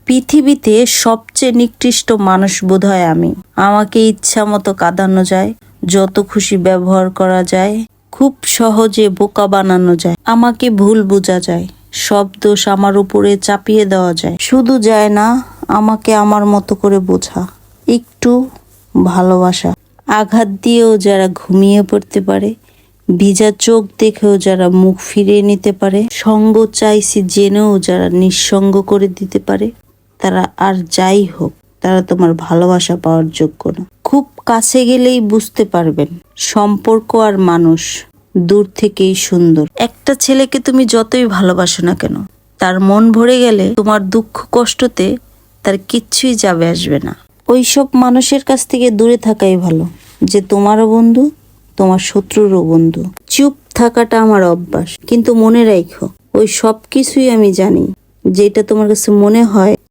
পৃথিবীতে সবচেয়ে নিকৃষ্ট মানুষ বোধহয় আমি। আমাকে ইচ্ছা মতো কাঁদানো যায়, যত খুশি ব্যবহার করা যায়, খুব সহজে বোকা বানানো যায়, আমাকে ভুল বোঝা যায়, সব দোষ আমার উপরে চাপিয়ে দেওয়া যায়। শুধু যায় না, আমাকে আমার মতো করে বোঝা, একটু ভালোবাসা। আঘাত দিয়েও যারা ঘুমিয়ে পড়তে পারে, ভিজা চোখ দেখেও যারা মুখ ফিরিয়ে নিতে পারে, সঙ্গ চাইছি জেনেও যারা নিঃসঙ্গ করে দিতে পারে, তারা আর যাই হোক, তারা তোমার ভালোবাসা পাওয়ার যোগ্য না। খুব কাছে গেলেই বুঝতে পারবেন, সম্পর্ক আর মানুষ দূর থেকেই সুন্দর। একটা ছেলেকে তুমি যতই ভালোবাসো না কেন, তার মন ভরে গেলে তোমার দুঃখ কষ্টতে তার কিচ্ছুই যাবে আসবে না। ওইসব মানুষের কাছ থেকে দূরে থাকাই ভালো, যে তোমারও বন্ধু, তোমার শত্রুরও বন্ধু। চুপ থাকাটা আমার অভ্যাস, কিন্তু মনে রাখো, ওই সব কিছুই আমি জানি। যেটা তোমার কাছে মনে হয়